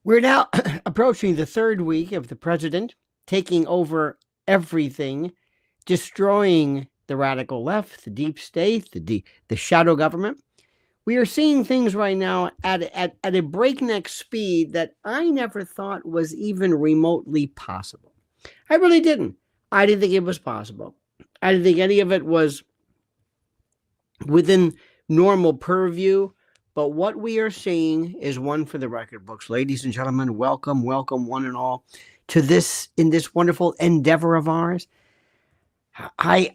We're now approaching the third week of the president taking over everything, destroying the radical left, the deep state, the shadow government. We are seeing things right now at a breakneck speed that I never thought was even remotely possible. I really didn't. I didn't think it was possible. I didn't think any of it was within normal purview. But what we are seeing is one for the record books. Ladies and gentlemen, welcome, welcome one and all to this wonderful endeavor of ours. As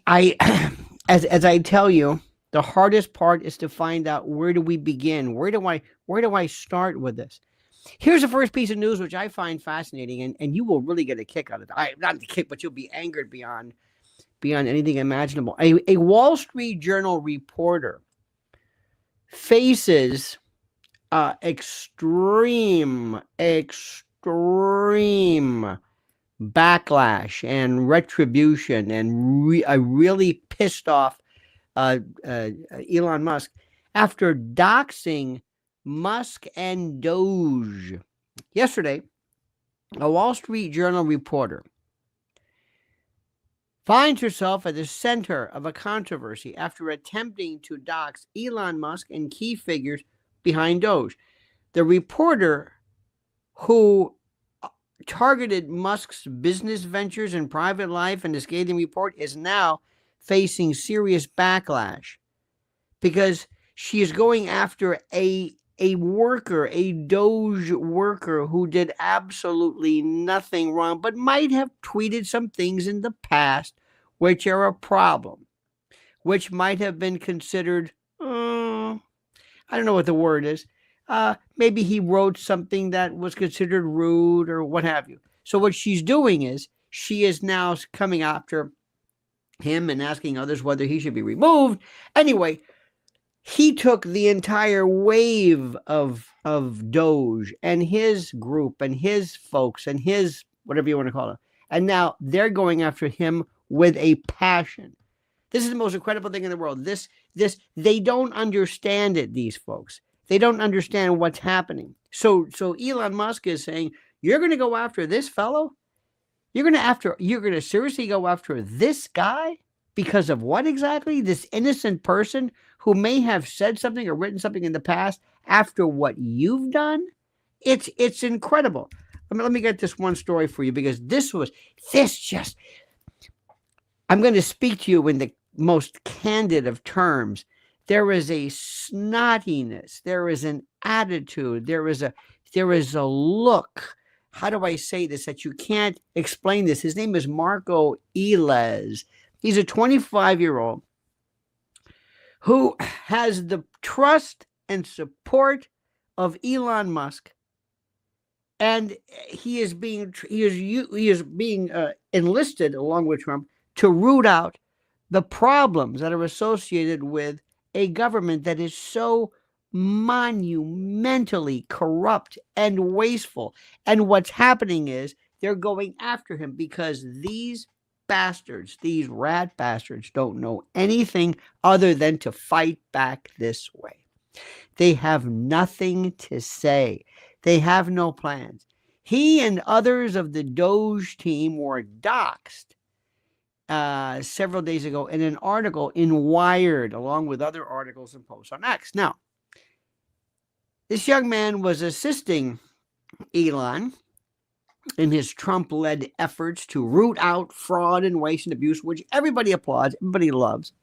I tell you, the hardest part is to find out where do we begin? Where do I start with this? Here's the first piece of news which I find fascinating, and you will really get a kick out of it. Not the kick, but you'll be angered beyond anything imaginable. A Wall Street Journal reporter faces extreme backlash and retribution, and a really pissed off Elon Musk after doxing Musk and Doge. Yesterday, a Wall Street Journal reporter finds herself at the center of a controversy after attempting to dox Elon Musk and key figures behind Doge. The reporter, who targeted Musk's business ventures and private life in the scathing report, is now facing serious backlash because she is going after a worker, a Doge worker who did absolutely nothing wrong, but might have tweeted some things in the past which are a problem, which might have been considered, I don't know what the word is. Maybe he wrote something that was considered rude or what have you. So what she's doing is she is now coming after him and asking others whether he should be removed. Anyway, he took the entire wave of Doge and his group and his folks and his whatever you want to call it. And now they're going after him with a passion. This is the most incredible thing in the world. They don't understand it, these folks. They don't understand what's happening. So Elon Musk is saying, you're going to go after this fellow? You're going to seriously go after this guy? Because of what exactly? This innocent person who may have said something or written something in the past after what you've done? It's incredible. Let me get this one story for you, because I'm going to speak to you in the most candid of terms. There is a snottiness. There is an attitude. There is a look. How do I say this that you can't explain this? His name is Marco Elez. He's a 25-year-old who has the trust and support of Elon Musk, and he is being enlisted along with Trump to root out the problems that are associated with a government that is so monumentally corrupt and wasteful. And what's happening is they're going after him because these bastards, these rat bastards, don't know anything other than to fight back this way. They have nothing to say. They have no plans. He and others of the Doge team were doxxed several days ago in an article in Wired, along with other articles and posts on X. Now, this young man was assisting Elon in his Trump-led efforts to root out fraud and waste and abuse, which everybody applauds, everybody loves,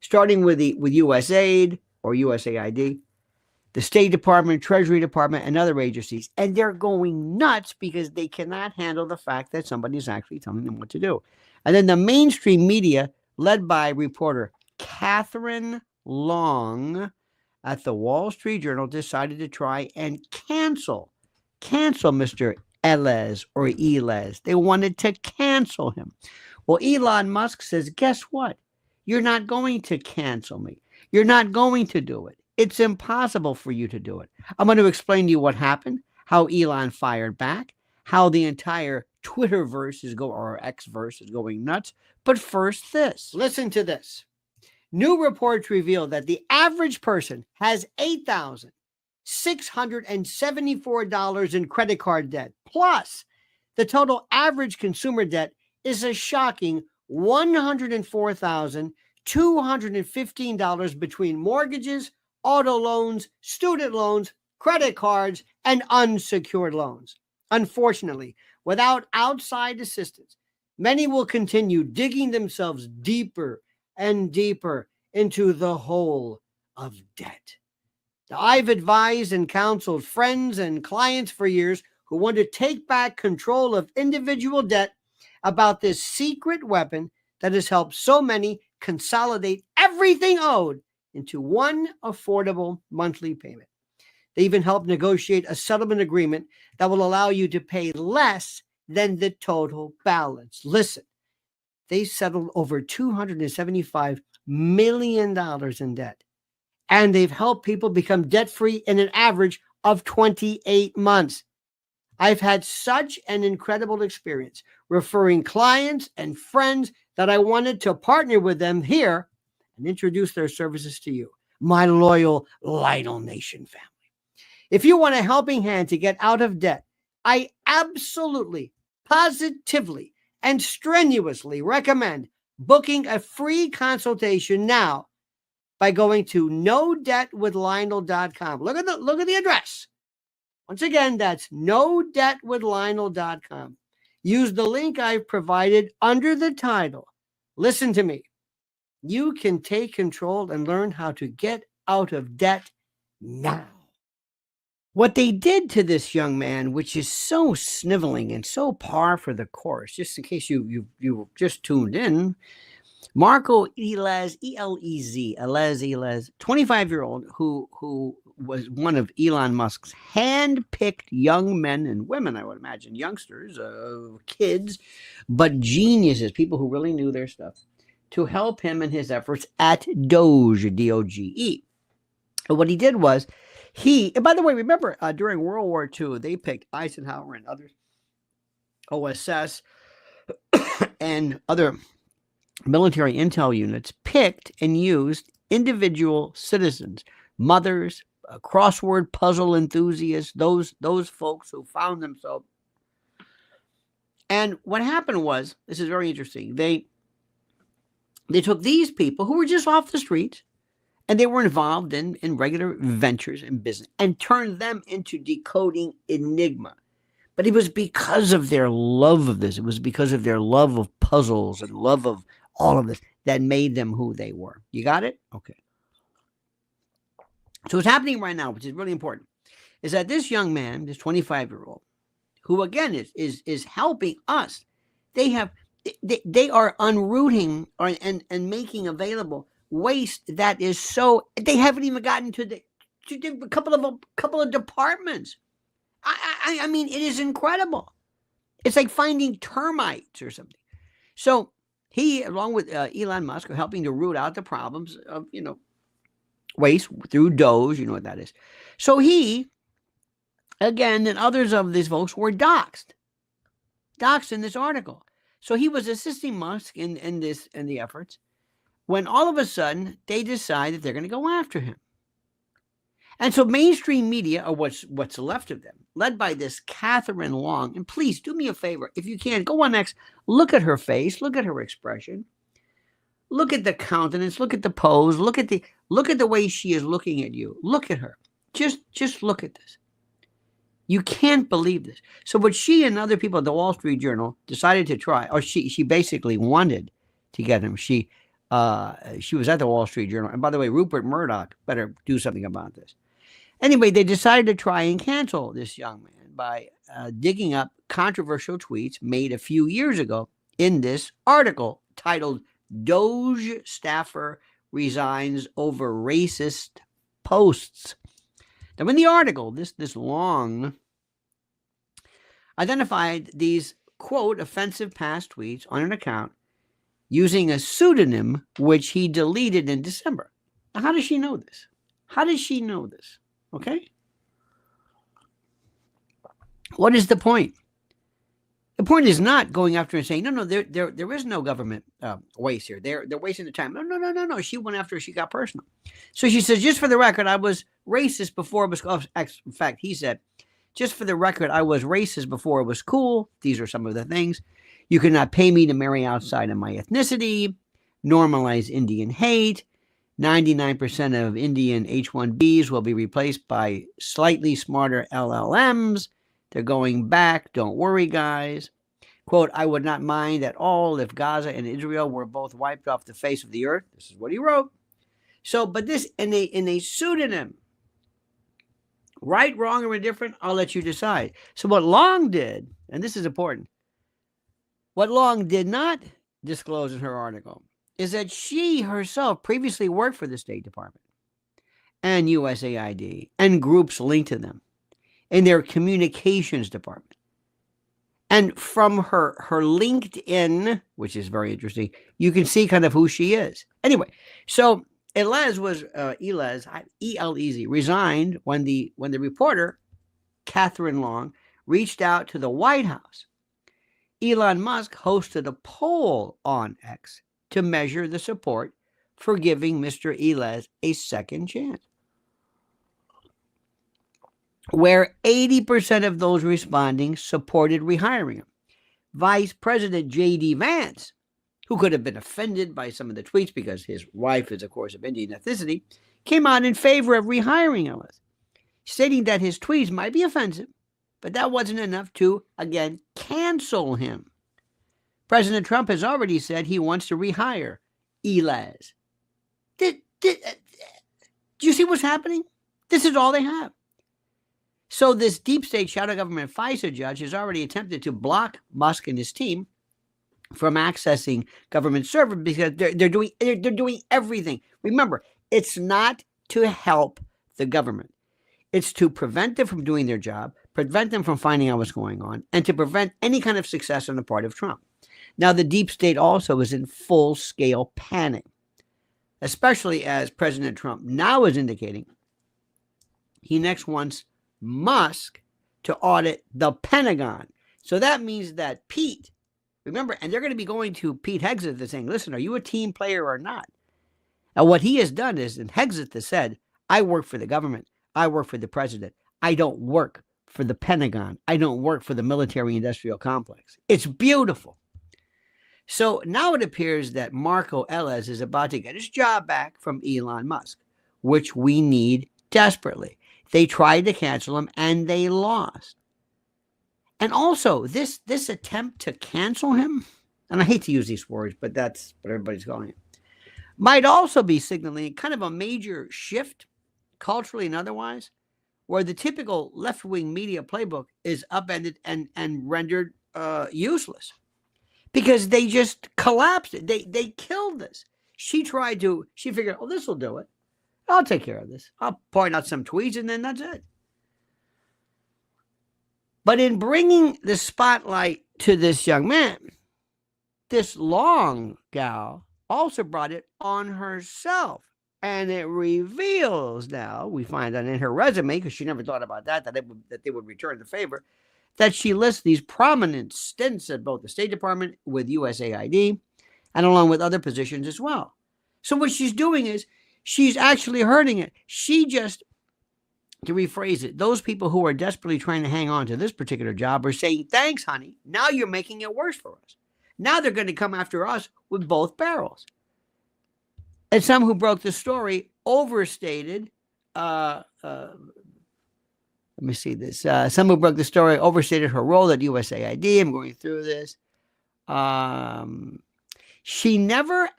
starting with USAID or USAID, the State Department, Treasury Department, and other agencies. And they're going nuts because they cannot handle the fact that somebody's actually telling them what to do. And then the mainstream media, led by reporter Catherine Long at the Wall Street Journal, decided to try and cancel Mr. Elez or Elez. They wanted to cancel him. Well, Elon Musk says, guess what? You're not going to cancel me. You're not going to do it. It's impossible for you to do it. I'm going to explain to you what happened, how Elon fired back, how the entire Twitterverse or Xverse is going nuts. But first this. Listen to this. New reports reveal that the average person has 8,000 $674 in credit card debt. Plus, the total average consumer debt is a shocking $104,215 between mortgages, auto loans, student loans, credit cards, and unsecured loans. Unfortunately, without outside assistance, many will continue digging themselves deeper and deeper into the hole of debt. I've advised and counseled friends and clients for years who want to take back control of individual debt about this secret weapon that has helped so many consolidate everything owed into one affordable monthly payment. They even helped negotiate a settlement agreement that will allow you to pay less than the total balance. Listen, they settled over $275 million in debt, and they've helped people become debt-free in an average of 28 months. I've had such an incredible experience referring clients and friends that I wanted to partner with them here and introduce their services to you, my loyal Lionel Nation family. If you want a helping hand to get out of debt, I absolutely, positively, and strenuously recommend booking a free consultation now by going to nodebtwithlionel.com. Look at the address. Once again, that's nodebtwithlionel.com. Use the link I've provided under the title. Listen to me. You can take control and learn how to get out of debt now. What they did to this young man, which is so sniveling and so par for the course, just in case you just tuned in, Marco Elez, Elez, 25-year-old, who was one of Elon Musk's hand-picked young men and women, I would imagine, youngsters, kids, but geniuses, people who really knew their stuff, to help him in his efforts at DOGE, D-O-G-E. And what he did was, and by the way, remember, during World War II, they picked Eisenhower and others, OSS, and other military intel units, picked and used individual citizens, mothers, crossword puzzle enthusiasts, those folks who found themselves. And what happened was, this is very interesting, they took these people who were just off the street, and they were involved in regular ventures in business, and turned them into decoding Enigma. But it was because of their love of this. It was because of their love of puzzles and love of all of this that made them who they were. You got it? Okay. So what's happening right now, which is really important, is that this young man, this 25-year-old, who again is helping us, they are unrooting and making available waste that is so, they haven't even gotten to a couple of departments. I mean, it is incredible. It's like finding termites or something. So he, along with Elon Musk, are helping to root out the problems of, waste through DOGE. You know what that is. So he, again, and others of these folks were doxed in this article. So he was assisting Musk in the efforts, when all of a sudden they decide that they're going to go after him. And so mainstream media, or what's left of them, led by this Catherine Long, and please do me a favor, if you can, go on X, look at her face, look at her expression, look at the countenance, look at the pose, look at the way she is looking at you. Look at her. Just look at this. You can't believe this. So what she and other people at the Wall Street Journal decided to try, or she basically wanted to get him. She was at the Wall Street Journal. And by the way, Rupert Murdoch better do something about this. Anyway, they decided to try and cancel this young man by digging up controversial tweets made a few years ago in this article titled "DOGE Staffer Resigns Over Racist Posts." Now, in the article, this long identified these, quote, offensive past tweets on an account using a pseudonym which he deleted in December. Now, how does she know this? How does she know this? Okay? What is the point? The point is not going after and saying, no, there is no government waste here. They're wasting the time. No. She went after her. She got personal. So she says, just for the record, I was racist before it was cool. In fact, he said, just for the record, I was racist before it was cool. These are some of the things. You cannot pay me to marry outside of my ethnicity, normalize Indian hate. 99% of Indian H-1Bs will be replaced by slightly smarter LLMs. They're going back. Don't worry, guys. Quote, I would not mind at all if Gaza and Israel were both wiped off the face of the earth. This is what he wrote. So, but this in a pseudonym. Right, wrong, or indifferent, I'll let you decide. So what Long did, and this is important, what Long did not disclose in her article is that she herself previously worked for the State Department and USAID and groups linked to them in their communications department. And from her LinkedIn, which is very interesting, you can see kind of who she is. Anyway, so Elez, E-L-E-Z, resigned when the reporter, Catherine Long, reached out to the White House. Elon Musk hosted a poll on X to measure the support for giving Mr. Elez a second chance, where 80% of those responding supported rehiring him. Vice President J.D. Vance, who could have been offended by some of the tweets because his wife is, of course, of Indian ethnicity, came out in favor of rehiring Elez, stating that his tweets might be offensive, but that wasn't enough to, again, cancel him. President Trump has already said he wants to rehire Elez. Do you see what's happening? This is all they have. So this deep state shadow government FISA judge has already attempted to block Musk and his team from accessing government servers because they're doing everything. Remember, it's not to help the government. It's to prevent them from doing their job, prevent them from finding out what's going on, and to prevent any kind of success on the part of Trump. Now, the deep state also is in full-scale panic, especially as President Trump now is indicating he next wants Musk to audit the Pentagon. So that means that Pete, remember, and they're going to be going to Pete Hegseth and saying, listen, are you a team player or not? Now, what he has done is, and Hegseth has said, I work for the government. I work for the president. I don't work for the Pentagon. I don't work for the military-industrial complex. It's beautiful. So now it appears that Marco Elez is about to get his job back from Elon Musk, which we need desperately. They tried to cancel him and they lost. And also, this attempt to cancel him, and I hate to use these words, but that's what everybody's calling it, might also be signaling kind of a major shift, culturally and otherwise, where the typical left-wing media playbook is upended and rendered useless. Because they just collapsed it. They killed this. She figured, oh, this will do it. I'll take care of this. I'll point out some tweets and then that's it. But in bringing the spotlight to this young man, this Long gal also brought it on herself. And it reveals now, we find that in her resume, because she never thought about that they would return the favor, that she lists these prominent stints at both the State Department with USAID and along with other positions as well. So what she's doing is she's actually hurting it. She just, to rephrase it, those people who are desperately trying to hang on to this particular job are saying, thanks, honey. Now you're making it worse for us. Now they're going to come after us with both barrels. And some who broke the story overstated, let me see this. Some who broke the story overstated her role at USAID. I'm going through this. She never,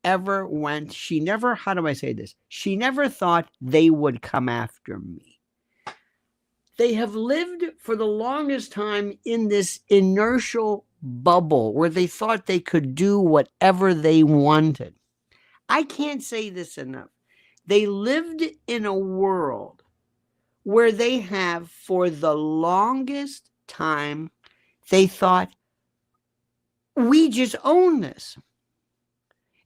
ever went. She never, how do I say this? She never thought they would come after me. They have lived for the longest time in this inertial bubble where they thought they could do whatever they wanted. I can't say this enough. They lived in a world where they have, for the longest time, they thought, we just own this.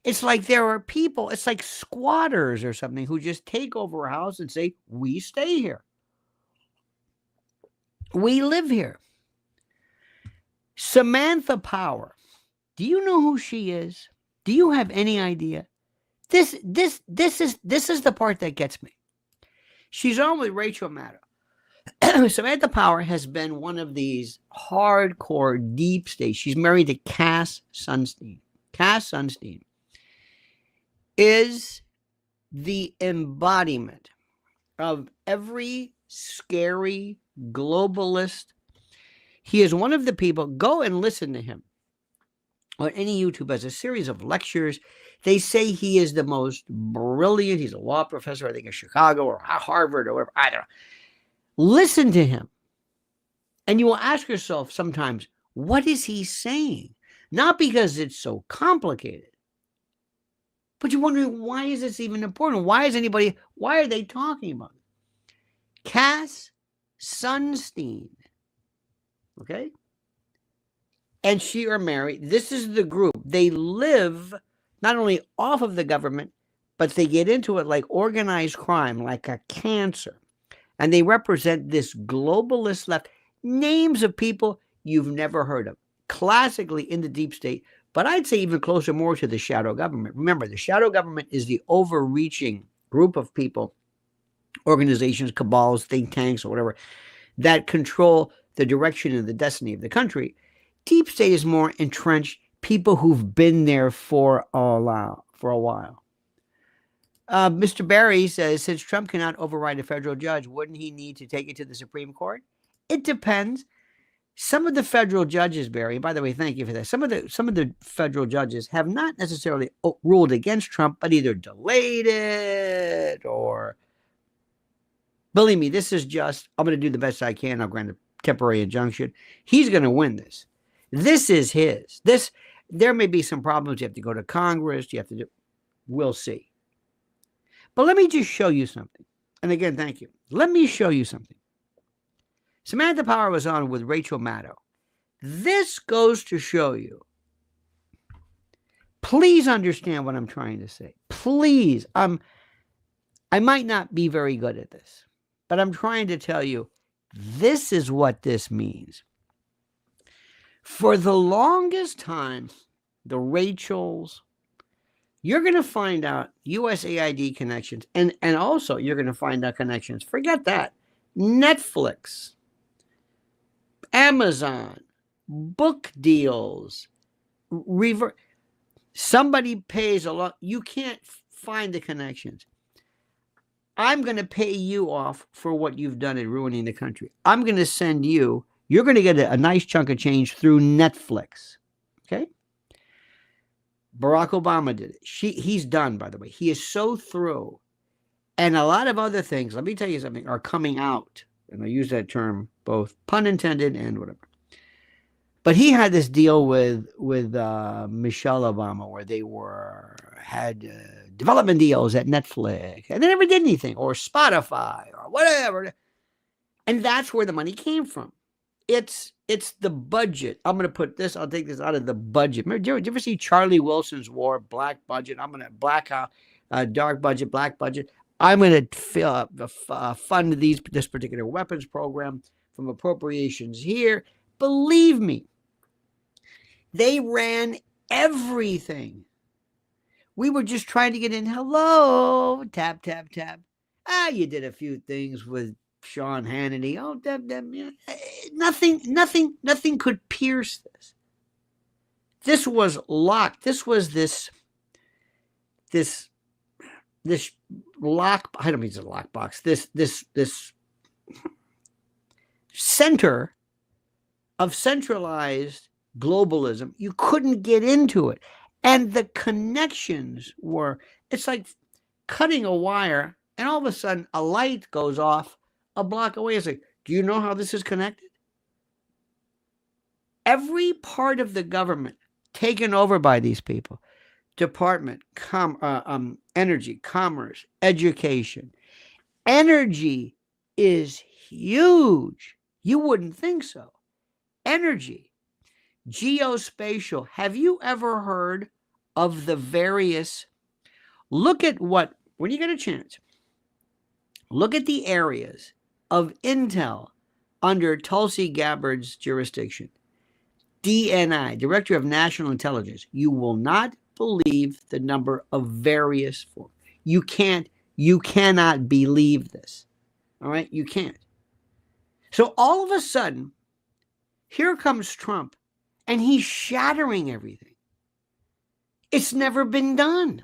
It's like there are people, it's like squatters or something who just take over a house and say, we stay here. We live here. Samantha Power. Do you know who she is? Do you have any idea? This is the part that gets me. She's on with Rachel Maddow. Samantha Power has been one of these hardcore deep states. She's married to Cass Sunstein. Cass Sunstein is the embodiment of every scary globalist. He is one of the people. Go and listen to him on any YouTube as a series of lectures. They say he is the most brilliant. He's a law professor, I think, in Chicago or Harvard or whatever. I don't know. Listen to him. And you will ask yourself sometimes, what is he saying? Not because it's so complicated, but you're wondering, why is this even important? Why are they talking about it? Cass Sunstein, okay? And she are married. This is the group. They live not only off of the government, but they get into it like organized crime, like a cancer. And they represent this globalist left. Names of people you've never heard of. Classically in the deep state, but I'd say even closer more to the shadow government. Remember, the shadow government is the overreaching group of people, organizations, cabals, think tanks, or whatever, that control the direction and the destiny of the country. Deep state is more entrenched, people who've been there for a while. Mr. Barry says, since Trump cannot override a federal judge, wouldn't he need to take it to the Supreme Court? It depends. Some of the federal judges, Barry, by the way, thank you for that. Some of the federal judges have not necessarily ruled against Trump, but either delayed it or, believe me, this is just, I'm going to do the best I can. I'll grant a temporary injunction. He's going to win this. This is his. There may be some problems. You have to go to Congress. You have to do, we'll see. But let me just show you something. And again, thank you. Let me show you something. Samantha Power was on with Rachel Maddow. This goes to show you. Please understand what I'm trying to say. Please. I might not be very good at this, but I'm trying to tell you, this is what this means. For the longest time, the Rachels, you're going to find out USAID connections, and also you're going to find out connections. Forget that. Netflix, Amazon, book deals, somebody pays a lot. You can't find the connections. I'm going to pay you off for what you've done in ruining the country. I'm going to send you, you're going to get a nice chunk of change through Netflix. Okay? Barack Obama did it. He's done, by the way. He is so through. And a lot of other things, let me tell you something, are coming out. And I use that term, both pun intended and whatever. But he had this deal with Michelle Obama where they had development deals at Netflix. And they never did anything. Or Spotify or whatever. And that's where the money came from. It's the budget. I'm going to put this, I'll take this out of the budget. Did you ever see Charlie Wilson's War, black budget? I'm going to dark budget, black budget. I'm going to fund this particular weapons program from appropriations here. Believe me, they ran everything. We were just trying to get in. Hello, tap, tap, tap. You did a few things with Sean Hannity. Oh, nothing could pierce this. This was locked. This was this lock. I don't mean it's a lockbox. This center of centralized globalism. You couldn't get into it, and the connections were. It's like cutting a wire, and all of a sudden a light goes off a block away. It's like, do you know how this is connected? Every part of the government taken over by these people. Department, energy, commerce, education. Energy is huge. You wouldn't think so. Energy, geospatial. Have you ever heard of the various? Look at when you get a chance, look at the areas of intel under Tulsi Gabbard's jurisdiction. DNI, Director of National Intelligence. You will not believe the number of various forms. You cannot believe this. All right? You can't. So all of a sudden, here comes Trump, and he's shattering everything. It's never been done.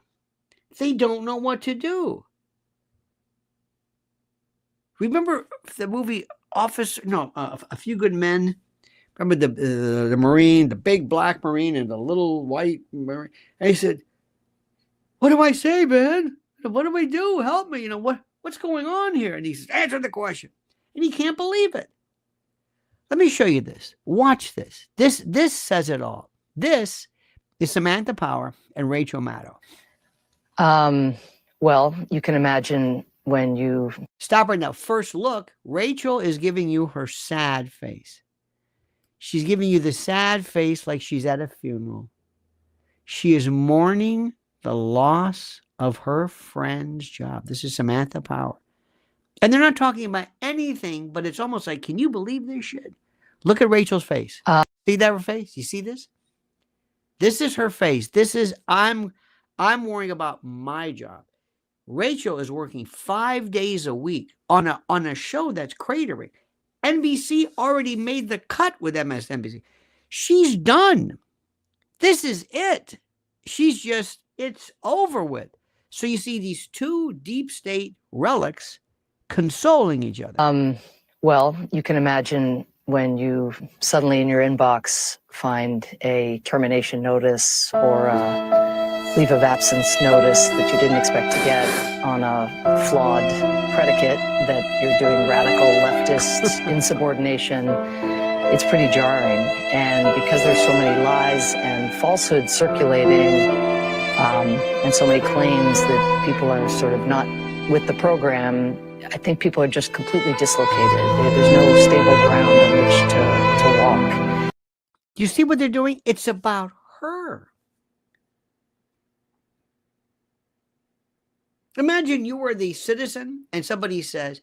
They don't know what to do. Remember the movie A Few Good Men? Remember the Marine, the big black Marine and the little white Marine? And he said, "What do I say, man? What do we do? Help me. What's going on here?" And he says, "Answer the question." And he can't believe it. Let me show you this. Watch this. This says it all. This is Samantha Power and Rachel Maddow. Well, you can imagine when you... Stop right now. First look, Rachel is giving you her sad face. She's giving you the sad face like she's at a funeral. She is mourning the loss of her friend's job. This is Samantha Power. And they're not talking about anything, but it's almost like, can you believe this shit? Look at Rachel's face. See that face? You see this? This is her face. This is, I'm worrying about my job. Rachel is working 5 days a week on a show that's cratering. NBC already made the cut with MSNBC. She's done. This is it. It's over with. So you see these two deep state relics consoling each other. Well, you can imagine when you suddenly in your inbox find a termination notice or a leave of absence notice that you didn't expect to get on a flawed predicate that you're doing radical leftist insubordination. It's pretty jarring. And because there's so many lies and falsehoods circulating, and so many claims that people are sort of not with the program, I think people are just completely dislocated. There's no stable ground on which to walk. You see what they're doing? It's about her. Imagine you were the citizen and somebody says,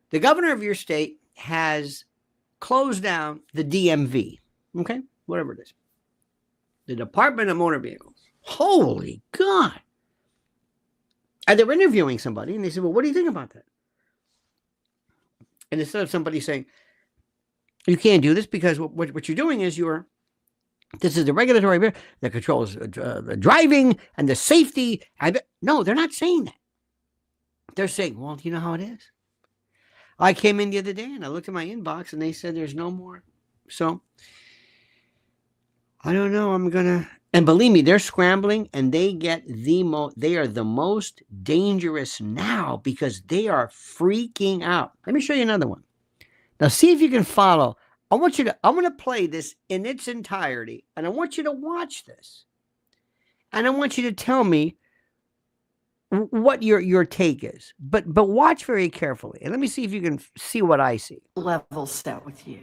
the governor of your state has closed down the DMV, okay? Whatever it is. The Department of Motor Vehicles. Holy God. And they're interviewing somebody, and they said, well, what do you think about that? And instead of somebody saying, you can't do this because what you're doing is this is the regulatory that controls the driving and the safety. No, they're not saying that. They're saying, well, you know how it is. I came in the other day, and I looked at my inbox, and they said there's no more. So, I don't know. And believe me, they're scrambling, and they are the most dangerous now because they are freaking out. Let me show you another one. Now, see if you can follow. I'm going to play this in its entirety, and I want you to watch this. And I want you to tell me what your take is. But watch very carefully, and let me see if you can see what I see. Level set with you.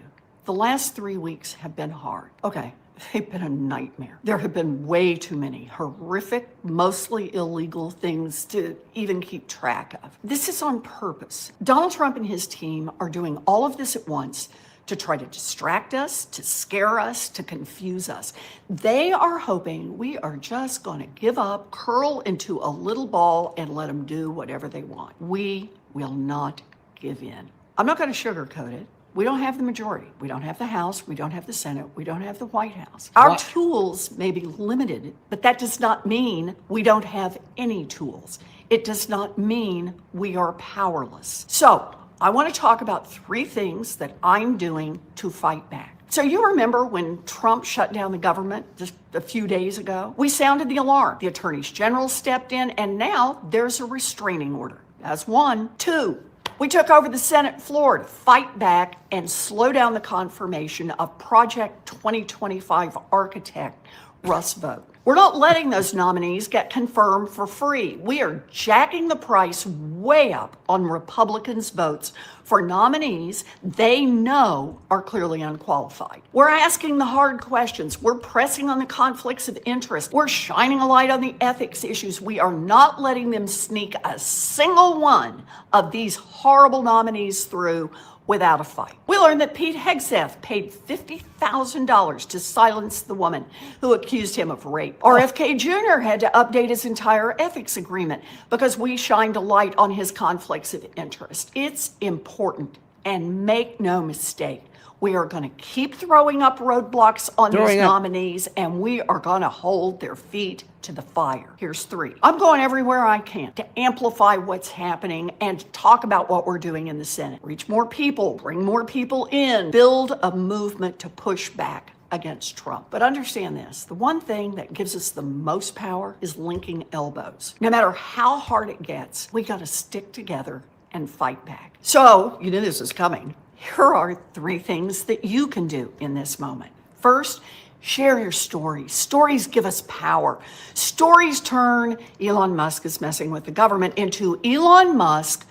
The last 3 weeks have been hard. Okay. They've been a nightmare. There have been way too many horrific, mostly illegal things to even keep track of. This is on purpose. Donald Trump and his team are doing all of this at once to try to distract us, to scare us, to confuse us. They are hoping we are just going to give up, curl into a little ball, and let them do whatever they want. We will not give in. I'm not going to sugarcoat it. We don't have the majority. We don't have the House. We don't have the Senate. We don't have the White House. Our tools may be limited, but that does not mean we don't have any tools. It does not mean we are powerless. So I want to talk about 3 things that I'm doing to fight back. So you remember when Trump shut down the government just a few days ago? We sounded the alarm. The attorneys general stepped in, and now there's a restraining order. That's 1. 2. We took over the Senate floor to fight back and slow down the confirmation of Project 2025 architect Russ Vought. We're not letting those nominees get confirmed for free. We are jacking the price way up on Republicans' votes for nominees they know are clearly unqualified. We're asking the hard questions. We're pressing on the conflicts of interest. We're shining a light on the ethics issues. We are not letting them sneak a single one of these horrible nominees through without a fight. We learned that Pete Hegseth paid $50,000 to silence the woman who accused him of rape. RFK Jr. had to update his entire ethics agreement because we shined a light on his conflicts of interest. It's important, and make no mistake, we are going to keep throwing up roadblocks on these nominees, and we are going to hold their feet to the fire. Here's 3. I'm going everywhere I can to amplify what's happening and to talk about what we're doing in the Senate. Reach more people, bring more people in, build a movement to push back against Trump. But understand this, the one thing that gives us the most power is linking elbows. No matter how hard it gets, we got to stick together and fight back. So, you knew this was coming. Here are 3 things that you can do in this moment. First, share your stories. Stories give us power. Stories turn Elon Musk is messing with the government into Elon Musk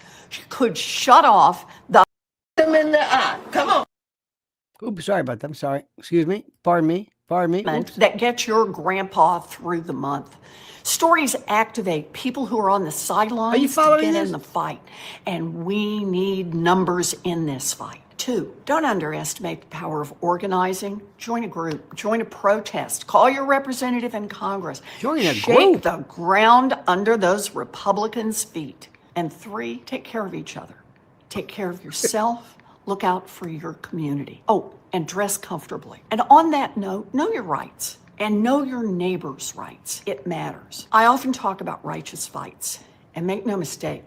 could shut off the in the eye. Come on. Oops, sorry about that. I'm sorry. Excuse me. Pardon me. Oops. That gets your grandpa through the month. Stories activate people who are on the sidelines to get in the fight. And we need numbers in this fight. 2, don't underestimate the power of organizing. Join a group, join a protest, call your representative in Congress. Shake the ground under those Republicans' feet. And 3, take care of each other. Take care of yourself. Look out for your community. Oh, and dress comfortably. And on that note, know your rights and know your neighbor's rights. It matters. I often talk about righteous fights, and make no mistake,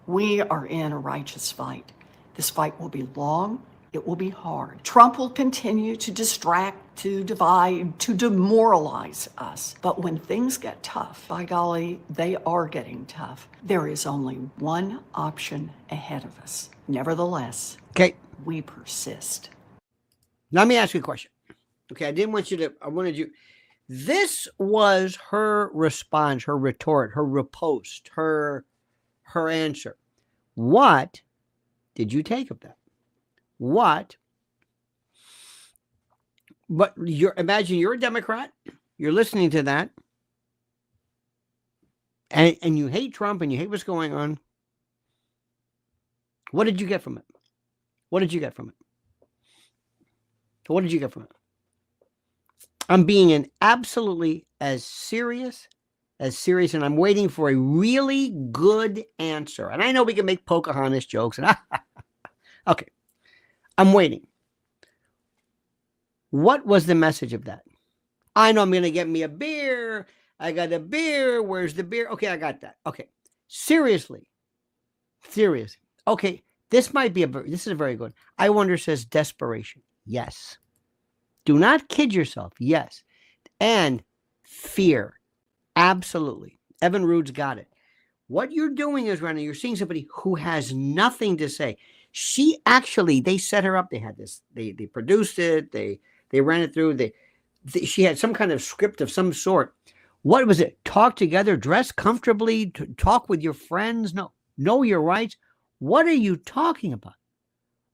we are in a righteous fight. This fight will be long. It will be hard. Trump will continue to distract, to divide, to demoralize us. But when things get tough, by golly, they are getting tough. There is only one option ahead of us. Nevertheless, we persist. Let me ask you a question. Okay, I wanted you. This was her response, her retort, her riposte, her answer. What did you take of that? But imagine you're a Democrat, you're listening to that, and you hate Trump and you hate what's going on. What did you get from it? I'm being absolutely as serious, and I'm waiting for a really good answer. And I know we can make Pocahontas jokes. And okay, I'm waiting. What was the message of that? I know I'm going to get me a beer. I got a beer. Where's the beer? Okay, I got that. Okay, seriously. Okay, this is a very good. I wonder says desperation. Yes. Do not kid yourself. Yes. And fear. Absolutely. Evan Rood's got it. What you're doing is, Rana, you're seeing somebody who has nothing to say. They set her up. They had this, they produced it. They ran it through. She had some kind of script of some sort. What was it? Talk together, dress comfortably, talk with your friends. No, know your rights. What are you talking about?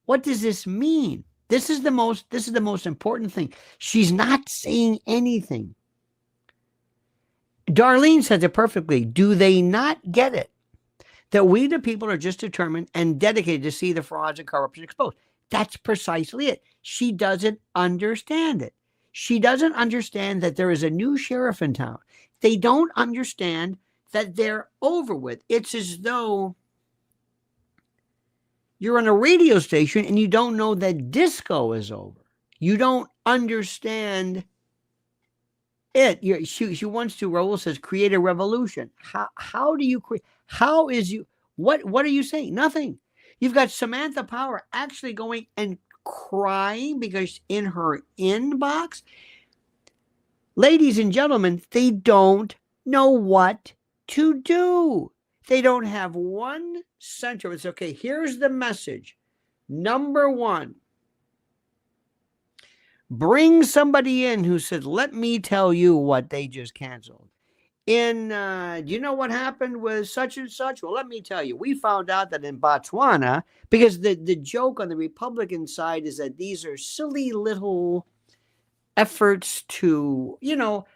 What does this mean? This is the most important thing. She's not saying anything. Darlene says it perfectly. Do they not get it? That we, the people, are just determined and dedicated to see the frauds and corruption exposed. That's precisely it. She doesn't understand it. She doesn't understand that there is a new sheriff in town. They don't understand that they're over with. It's as though you're on a radio station and you don't know that disco is over. You don't understand it. She wants to, Raul says, create a revolution. How do you create? How is you? What are you saying? Nothing. You've got Samantha Power actually going and crying because in her inbox, ladies and gentlemen, they don't know what to do. They don't have one center. It's okay. Here's the message. Number 1, bring somebody in who said, let me tell you what they just canceled. Do you know what happened with such and such? Well, let me tell you. We found out that in Botswana, because the joke on the Republican side is that these are silly little efforts to,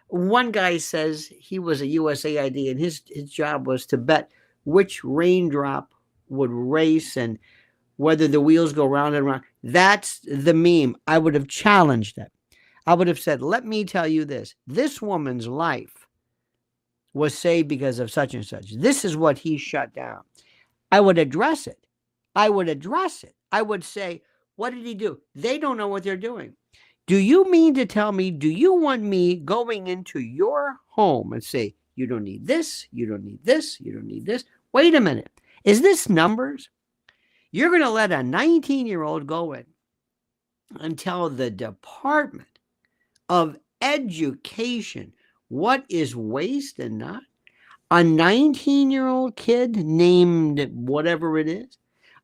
one guy says he was a USAID and his job was to bet which raindrop would race and whether the wheels go round and round. That's the meme. I would have challenged it. I would have said, let me tell you this. This woman's life was saved because of such and such. This is what he shut down. I would address it. I would address it. I would say, what did he do? They don't know what they're doing. Do you mean to tell me, do you want me going into your home and say, you don't need this, you don't need this, you don't need this? Wait a minute. Is this numbers? You're going to let a 19-year-old go in and tell the Department of Education what is waste and not? A 19-year-old kid named whatever it is?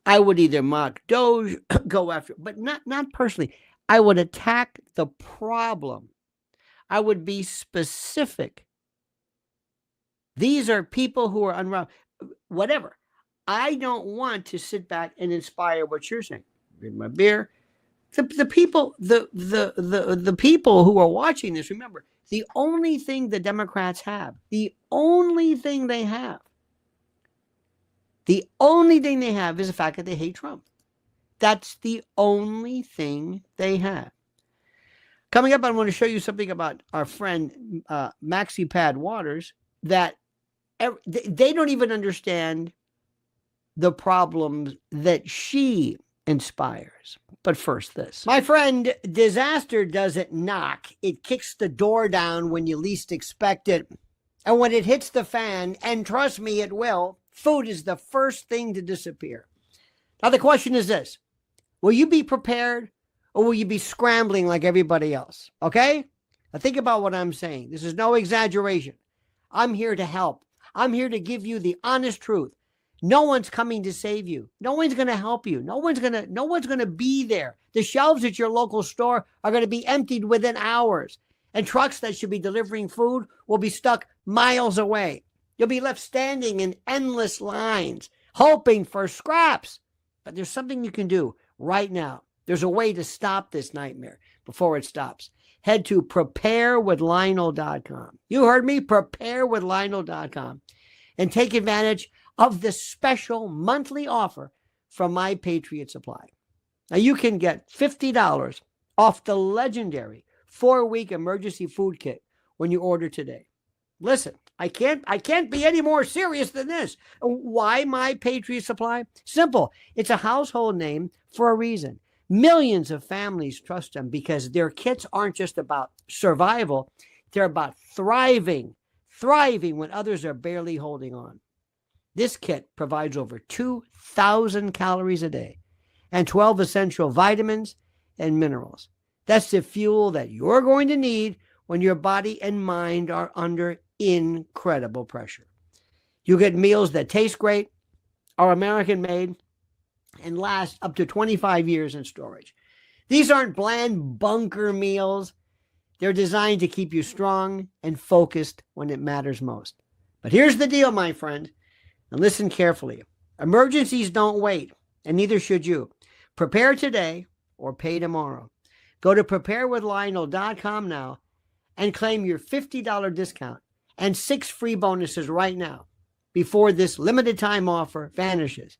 I would either mock Doge, go after, but not personally. I would attack the problem. I would be specific. These are people who are unraveled. Whatever. I don't want to sit back and inspire what you're saying. Drink my beer. The people who are watching this, remember, the only thing the Democrats have, the only thing they have is the fact that they hate Trump. That's the only thing they have. Coming up, I want to show you something about our friend Maxine Waters that they don't even understand the problems that she inspires. But first, this. My friend, disaster doesn't knock. It kicks the door down when you least expect it. And when it hits the fan, and trust me, it will, food is the first thing to disappear. Now, the question is this. Will you be prepared or will you be scrambling like everybody else? Okay? Now, think about what I'm saying. This is no exaggeration. I'm here to help. I'm here to give you the honest truth. No one's coming to save you. No one's going to help you. No one's going to be there. The shelves at your local store are going to be emptied within hours. And trucks that should be delivering food will be stuck miles away. You'll be left standing in endless lines, hoping for scraps. But there's something you can do right now. There's a way to stop this nightmare before it stops. Head to preparewithlionel.com. You heard me, preparewithlionel.com. And take advantage of the special monthly offer from My Patriot Supply. Now you can get $50 off the legendary 4-week emergency food kit when you order today. Listen, I can't be any more serious than this. Why My Patriot Supply? Simple. It's a household name for a reason. Millions of families trust them because their kits aren't just about survival. They're about thriving when others are barely holding on. This kit provides over 2,000 calories a day and 12 essential vitamins and minerals. That's the fuel that you're going to need when your body and mind are under incredible pressure. You get meals that taste great, are American made, and last up to 25 years in storage. These aren't bland bunker meals. They're designed to keep you strong and focused when it matters most. But here's the deal, my friend. And listen carefully. Emergencies don't wait, and neither should you. Prepare today or pay tomorrow. Go to preparewithlionel.com now and claim your $50 discount and 6 free bonuses right now before this limited time offer vanishes.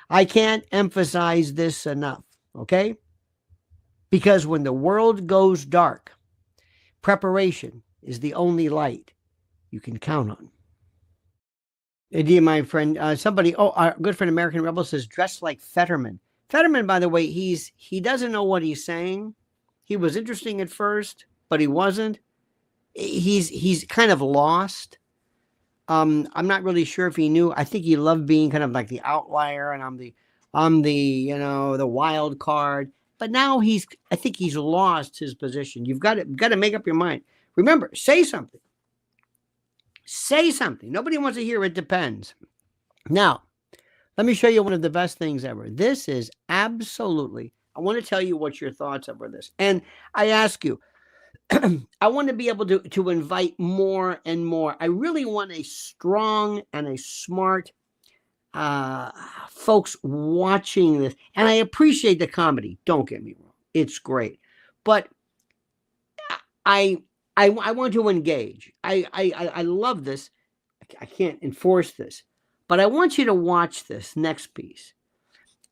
I can't emphasize this enough, okay? Because when the world goes dark, preparation is the only light you can count on. Dear my friend, our good friend American Rebel says, dressed like Fetterman. Fetterman, by the way, he doesn't know what he's saying. He was interesting at first, but he wasn't. He's kind of lost. I'm not really sure if he knew. I think he loved being kind of like the outlier, and I'm the the wild card. But now I think he's lost his position. You've got to make up your mind. Remember, say something. Say something. Nobody wants to hear it depends. Now, let me show you one of the best things ever. This is absolutely, I want to tell you what your thoughts are for this. And I ask you, I want to be able to invite more and more. I really want a strong and a smart folks watching this. And I appreciate the comedy. Don't get me wrong. It's great. But I want to engage. I love this. I can't enforce this. But I want you to watch this next piece.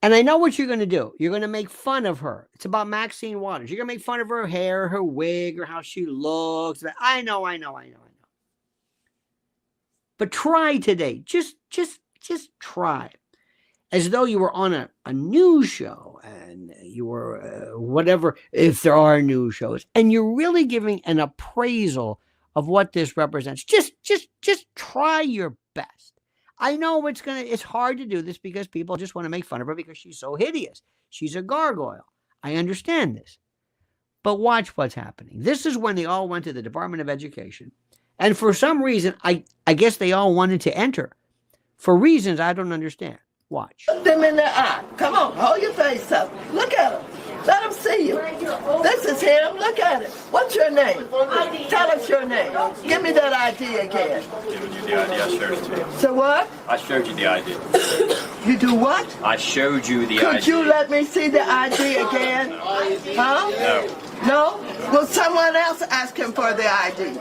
And I know what you're going to do. You're going to make fun of her. It's about Maxine Waters. You're going to make fun of her hair, her wig, or how she looks. I know. But try today. Just try. As though you were on a news show and you were whatever, if there are news shows, and you're really giving an appraisal of what this represents. Just try your best. I know it's hard to do this because people just want to make fun of her because she's so hideous. She's a gargoyle. I understand this. But watch what's happening. This is when they all went to the Department of Education. And for some reason, I guess they all wanted to enter. For reasons I don't understand. Watch. Look them in the eye. Come on, hold your face up. Look at him. Let him see you. This is him. Look at it. What's your name? Tell us your name. Give me that ID again. Giving you the ID, I showed it to you. So what? I showed you the ID. You do what? I showed you the ID. Could you let me see the ID again? Huh? No. No? Will someone else ask him for the ID?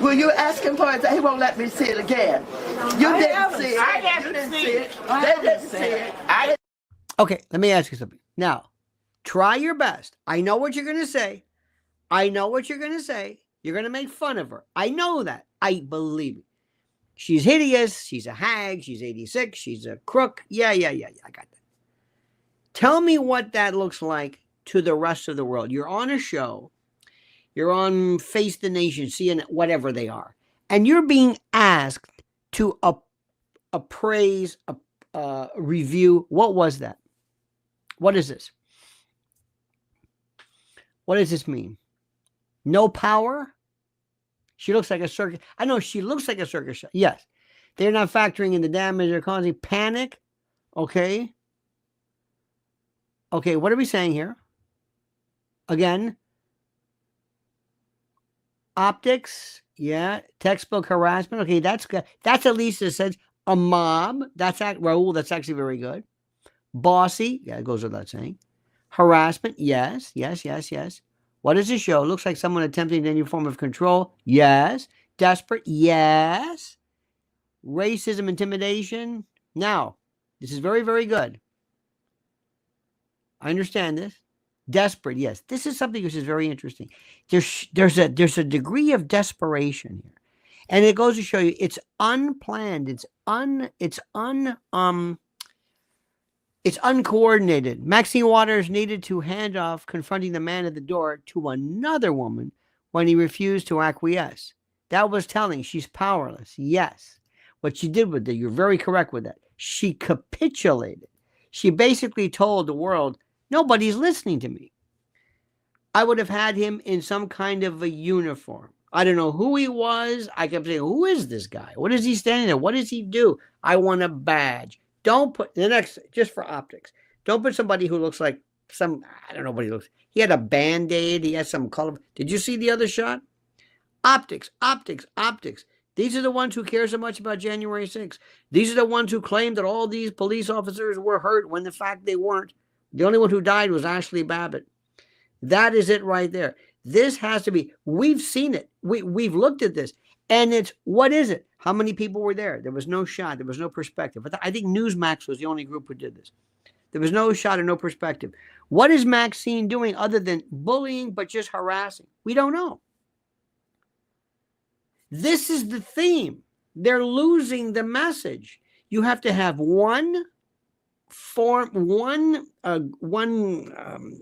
Will you ask him for it? He won't let me see it again. You didn't see it. You didn't see it. They didn't see it. Okay, let me ask you something. Now, try your best. I know what you're going to say. You're going to make fun of her. I know that. I believe it. She's hideous. She's a hag. She's 86. She's a crook. Yeah. I got that. Tell me what that looks like to the rest of the world. You're on a show. You're on Face the Nation, CNN, whatever they are. And you're being asked to appraise, review. What was that? What is this? What does this mean? No power? She looks like a circus. I know she looks like a circus show. Yes. They're not factoring in the damage they're causing. Panic. Okay. Okay, what are we saying here? Again. Optics. Yeah. Textbook harassment. Okay, that's good. That's at least a sense. A mob. Raul, that's actually very good. Bossy. Yeah, it goes without saying. Harassment. Yes. What does it show? Looks like someone attempting any form of control. Yes. Desperate. Yes. Racism, intimidation. Now, this is very, very good. I understand this. Desperate. Yes. This is something which is very interesting. There's a degree of desperation here. And it goes to show you it's unplanned. It's uncoordinated. Maxine Waters needed to hand off confronting the man at the door to another woman when he refused to acquiesce. That was telling. She's powerless. Yes. What she did with it, you're very correct with that. She capitulated. She basically told the world, nobody's listening to me. I would have had him in some kind of a uniform. I don't know who he was. I kept saying, who is this guy? What is he standing there? What does he do? I want a badge. Don't put the next, just for optics. Don't put somebody who looks like I don't know what he looks. He had a Band-Aid. He had some color. Did you see the other shot? Optics. These are the ones who care so much about January 6th. These are the ones who claim that all these police officers were hurt when in fact they weren't. The only one who died was Ashley Babbitt. That is it right there. This has to be, we've seen it. We've looked at this. And what is it? How many people were there? There was no shot. There was no perspective. But I think Newsmax was the only group who did this. There was no shot and no perspective. What is Maxine doing other than bullying, but just harassing? We don't know. This is the theme. They're losing the message. You have to have one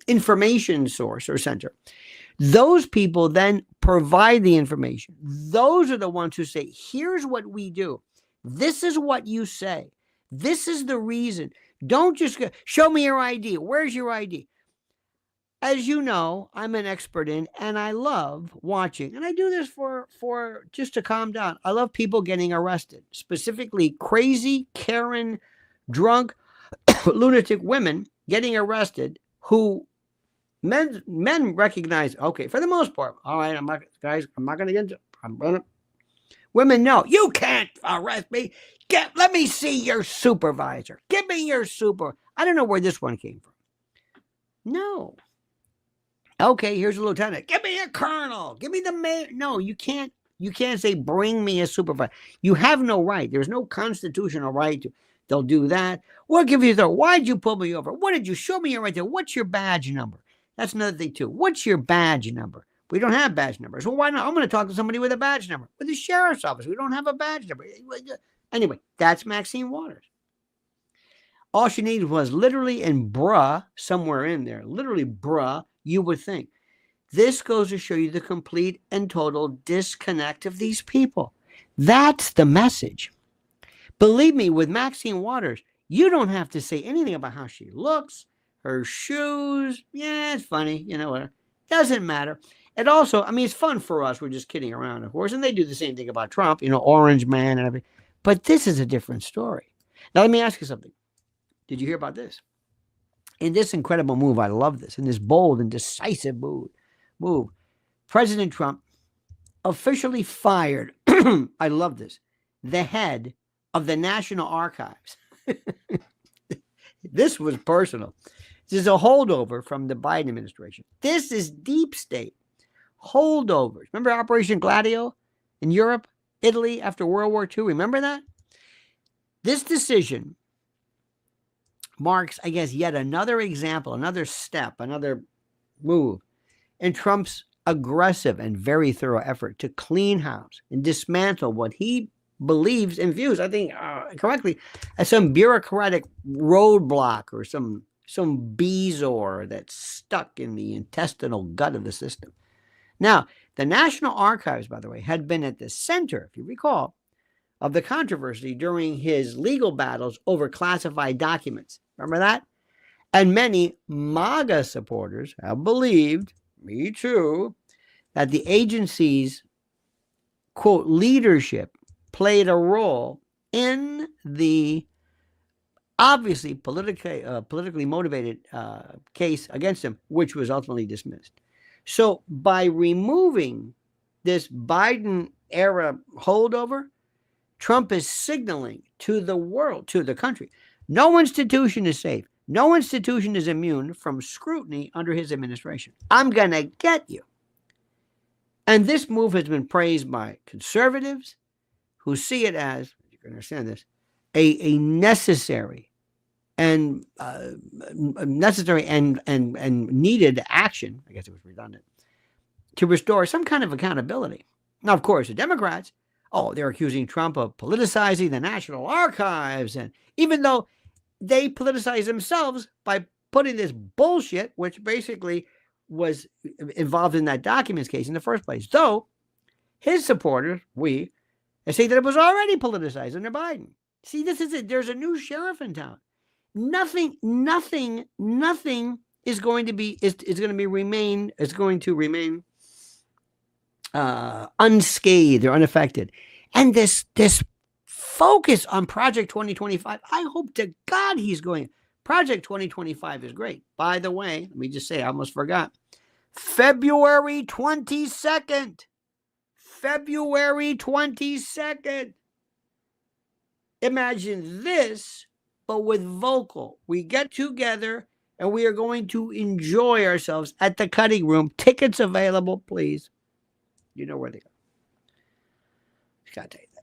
information source or center. Those people then provide the information. Those are the ones who say, here's what we do. This is what you say. This is the reason. Don't just go, show me your ID. Where's your ID? As you know, I'm an expert in, and I love watching, and I do this for just to calm down. I love people getting arrested, specifically crazy, Karen, drunk, lunatic women getting arrested who men recognize, okay, for the most part, all right, I'm not going to get into, women know, you can't arrest me. Let me see your supervisor. Give me your I don't know where this one came from. No. Okay, here's a lieutenant. Give me a colonel. Give me the mayor. No, you can't say, bring me a supervisor. You have no right. There's no constitutional right to. They'll do that. We'll give you the, why'd you pull me over? What did you show me here right there? What's your badge number? That's another thing too. What's your badge number? We don't have badge numbers. Well, why not? I'm going to talk to somebody with a badge number. With the sheriff's office, we don't have a badge number. Anyway, that's Maxine Waters. All she needed was literally and bruh somewhere in there. Literally bruh, you would think. This goes to show you the complete and total disconnect of these people. That's the message. Believe me, with Maxine Waters, you don't have to say anything about how she looks, her shoes. Yeah, it's funny. You know what? Doesn't matter. It also, I mean, it's fun for us. We're just kidding around, of course. And they do the same thing about Trump, you know, Orange Man and everything. But this is a different story. Now, let me ask you something. Did you hear about this? In this incredible move, I love this, in this bold and decisive move, President Trump officially fired, I love this, the head of the National Archives. This was personal. This is a holdover from the Biden administration. This is deep state holdovers. Remember Operation Gladio in Europe, Italy after World War II? Remember that? This decision marks, I guess, yet another example, another step, another move in Trump's aggressive and very thorough effort to clean house and dismantle what he believes and views, I think correctly, as some bureaucratic roadblock or some bezoar that's stuck in the intestinal gut of the system. Now, the National Archives, by the way, had been at the center, if you recall, of the controversy during his legal battles over classified documents. Remember that? And many MAGA supporters have believed, me too, that the agency's, quote, leadership played a role in the obviously politically motivated case against him, which was ultimately dismissed. So by removing this Biden-era holdover, Trump is signaling to the world, to the country, no institution is safe. No institution is immune from scrutiny under his administration. I'm going to get you. And this move has been praised by conservatives who see it as, you can understand this, a necessary and needed action, I guess it was redundant, to restore some kind of accountability. Now, of course, the Democrats, they're accusing Trump of politicizing the National Archives. And even though they politicize themselves by putting this bullshit, which basically was involved in that documents case in the first place. Though his supporters, they say that it was already politicized under Biden. See, this is it. There's a new sheriff in town. Nothing is going to remain unscathed or unaffected. And this focus on Project 2025, I hope to God he's going. Project 2025 is great. By the way, let me just say, I almost forgot. February 22nd. February 22nd. Imagine this, but with vocal. We get together and we are going to enjoy ourselves at the cutting room. Tickets available, please. You know where they go. Just gotta tell you that.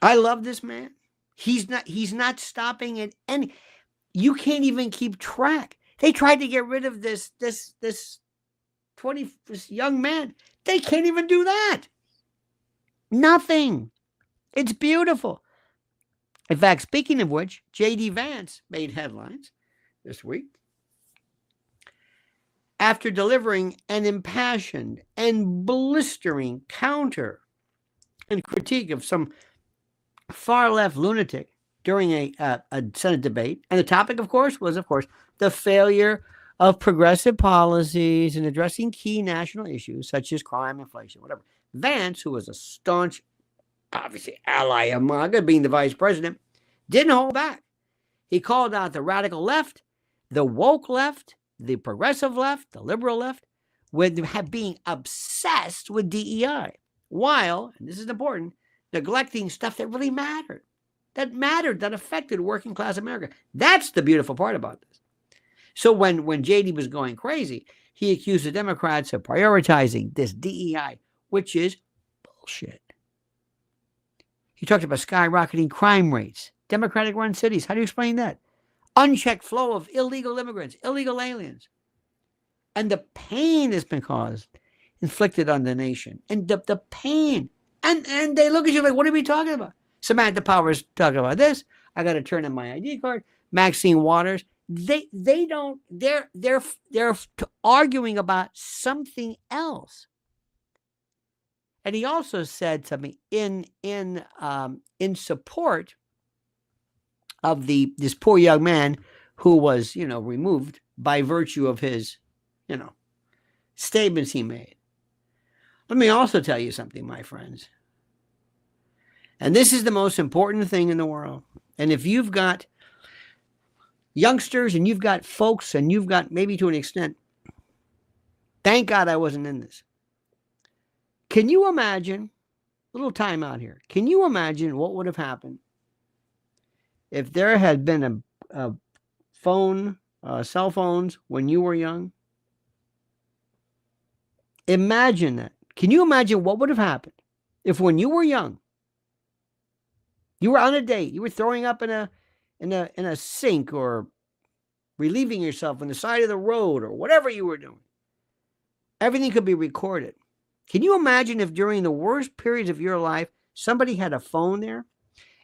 I love this man. He's not stopping at any. You can't even keep track. They tried to get rid of this young man. They can't even do that. Nothing. It's beautiful. In fact, speaking of which, J.D. Vance made headlines this week after delivering an impassioned and blistering counter and critique of some far-left lunatic during a Senate debate. And the topic, of course, was, the failure of progressive policies in addressing key national issues such as crime, inflation, whatever. Vance, who was a staunch, obviously, ally of MAGA, being the vice president, didn't hold back. He called out the radical left, the woke left, the progressive left, the liberal left, with being obsessed with DEI, while, and this is important, neglecting stuff that really mattered, that affected working class America. That's the beautiful part about this. So when JD was going crazy, he accused the Democrats of prioritizing this DEI, which is bullshit. He talked about skyrocketing crime rates, Democratic-run cities. How do you explain that? Unchecked flow of illegal immigrants, illegal aliens. And the pain that's been inflicted on the nation. And the pain. And they look at you like, what are we talking about? Samantha Power's talking about this. I got to turn in my ID card. Maxine Waters. They're arguing about something else. And he also said something in support of this poor young man who was, removed by virtue of his, statements he made. Let me also tell you something, my friends. And this is the most important thing in the world. And if you've got youngsters and you've got folks and you've got, maybe to an extent, thank God I wasn't in this. Can you imagine, a little time out here, can you imagine what would have happened if there had been a phone, cell phones when you were young? Imagine that. Can you imagine what would have happened if when you were young, you were on a date, you were throwing up in a sink or relieving yourself on the side of the road or whatever you were doing? Everything could be recorded. Can you imagine if during the worst periods of your life, somebody had a phone there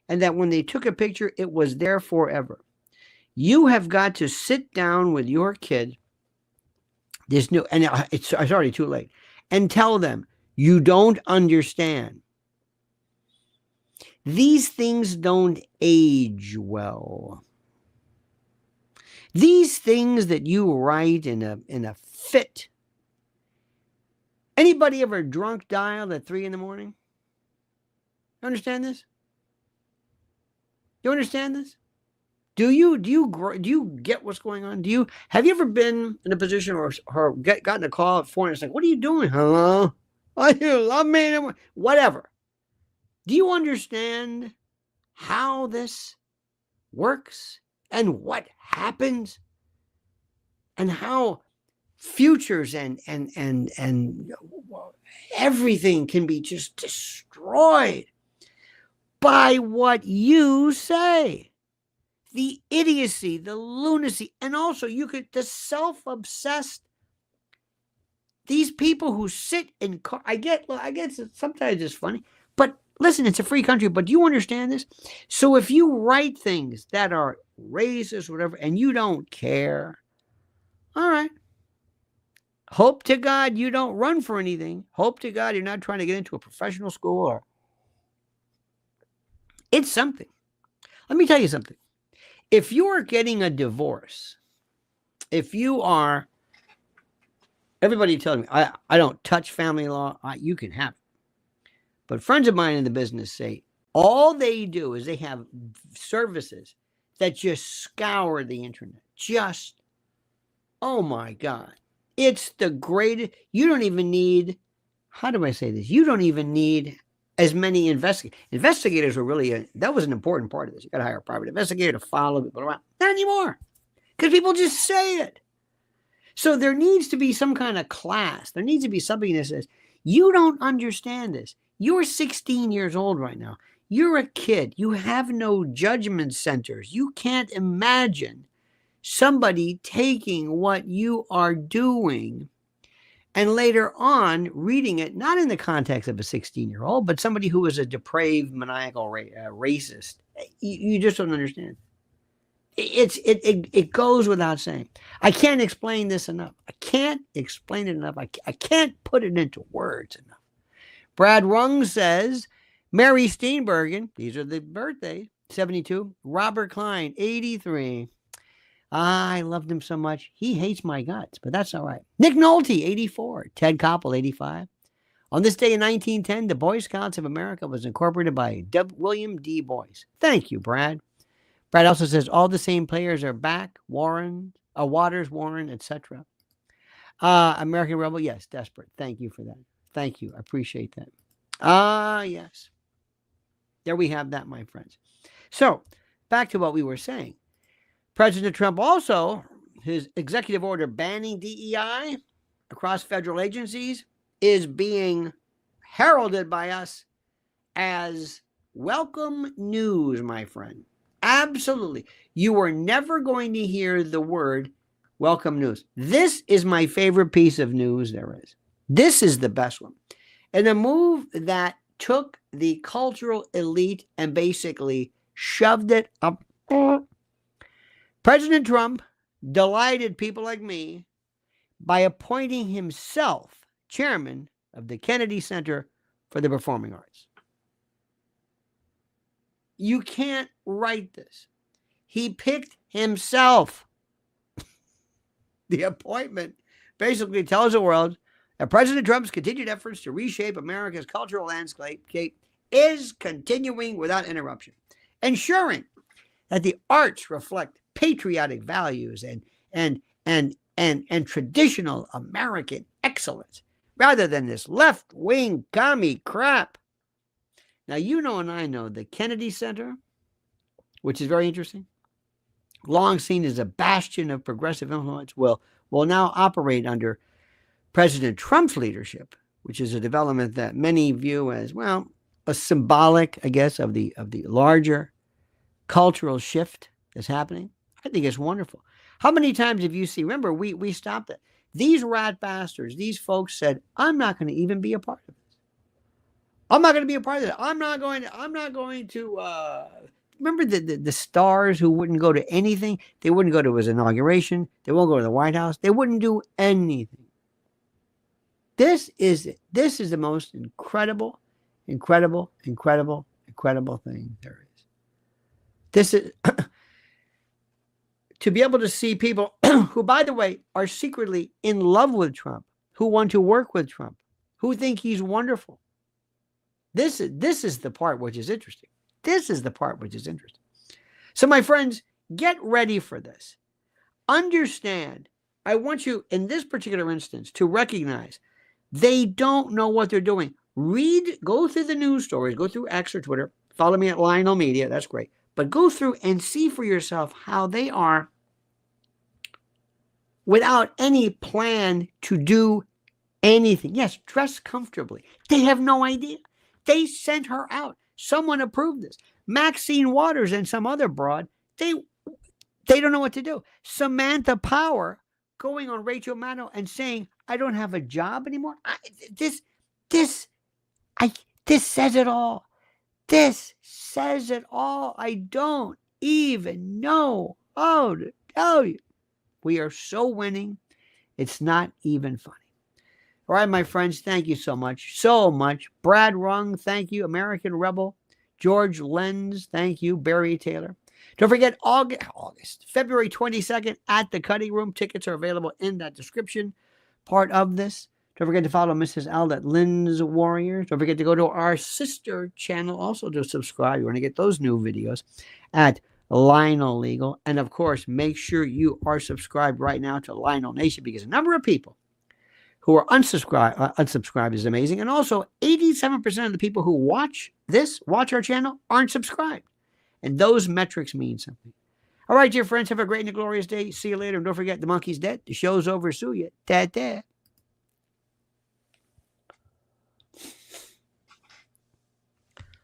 and that when they took a picture, it was there forever? You have got to sit down with your kid, and it's already too late, and tell them, you don't understand. These things don't age well. These things that you write in a fit. Anybody ever drunk dialed at 3 a.m? You understand this? You understand this? Do you get what's going on? Have you ever been in a position or gotten a call at 4 and it's like, what are you doing? Hello? Oh, you love me? Whatever. Do you understand how this works and what happens and how futures and everything can be just destroyed by what you say? The idiocy, the lunacy, and also the self-obsessed, these people who sit in car. I guess sometimes it's funny, but listen, it's a free country, but do you understand this? So if you write things that are racist, whatever, and you don't care, all right. Hope to God you don't run for anything. Hope to God you're not trying to get into a professional school or it's something. Let me tell you something. If you are getting a divorce, if you are, everybody tells me, I don't touch family law, you can have it. But friends of mine in the business say all they do is they have services that just scour the internet. Oh my God. It's the greatest. You don't even need, how do I say this? You don't even need as many investigators. Investigators were really, that was an important part of this. You got to hire a private investigator to follow people around. Not anymore. Because people just say it. So there needs to be some kind of class. There needs to be something that says, you don't understand this. You're 16 years old right now. You're a kid. You have no judgment centers. You can't imagine somebody taking what you are doing and later on reading it, not in the context of a 16-year-old, but somebody who is a depraved, maniacal racist. You just don't understand. It goes without saying. I can't explain this enough. I can't explain it enough. I can't put it into words enough. Brad Rung says, Mary Steenburgen, these are the birthdays, 72. Robert Klein, 83. I loved him so much. He hates my guts, but that's all right. Nick Nolte, 84. Ted Koppel, 85. On this day in 1910, the Boy Scouts of America was incorporated by William D. Boyce. Thank you, Brad. Brad also says all the same players are back. Waters, Warren, etc. American Rebel, yes, desperate. Thank you for that. Thank you. I appreciate that. Yes. There we have that, my friends. So, back to what we were saying. President Trump also, his executive order banning DEI across federal agencies is being heralded by us as Welcome news, my friend. Absolutely. You are never going to hear the word welcome news. This is my favorite piece of news there is. This is the best one. And a move that took the cultural elite and basically shoved it up. President Trump delighted people like me by appointing himself chairman of the Kennedy Center for the Performing Arts. You can't write this. He picked himself. The appointment basically tells the world that President Trump's continued efforts to reshape America's cultural landscape is continuing without interruption, ensuring that the arts reflect patriotic values and traditional American excellence, rather than this left-wing commie crap. Now, you know and I know the Kennedy Center, which is very interesting, long seen as a bastion of progressive influence, will now operate under President Trump's leadership, which is a development that many view as, well, a symbolic, I guess, of the larger cultural shift that's happening. I think it's wonderful. How many times have you seen, remember, we stopped it. These rat bastards, these folks said, I'm not going to even be a part of this. I'm not going to be a part of it. I'm not going to, remember the stars who wouldn't go to anything? They wouldn't go to his inauguration. They won't go to the White House. They wouldn't do anything. This is it. This is the most incredible thing there is. This is to be able to see people who, by the way, are secretly in love with Trump, who want to work with Trump, who think he's wonderful. This is the part which is interesting. This is the part which is interesting. So, my friends, get ready for this. Understand, I want you, in this particular instance, to recognize they don't know what they're doing. Go through the news stories, go through X or Twitter, follow me at Lionel Media, that's great. But go through and see for yourself how they are, without any plan to do anything. Yes, dress comfortably. They have no idea. They sent her out. Someone approved this. Maxine Waters and some other broad, they don't know what to do. Samantha Power going on Rachel Maddow and saying, I don't have a job anymore. This says it all. This says it all. I don't even know how to tell you. We are so winning. It's not even funny. All right, my friends, thank you so much. So much. Brad Rung, thank you. American Rebel. George Lenz, thank you. Barry Taylor. Don't forget, February 22nd at the Cutting Room. Tickets are available in that description part of this. Don't forget to follow Mrs. L at Lynn's Warriors. Don't forget to go to our sister channel also to subscribe. You want to get those new videos at Lionel Legal. And of course, make sure you are subscribed right now to Lionel Nation, because a number of people who are unsubscribed is amazing. And also 87% of the people who watch our channel, aren't subscribed. And those metrics mean something. All right, dear friends, have a great and glorious day. See you later. And don't forget, the monkey's dead. The show's over. Sue you. Dad.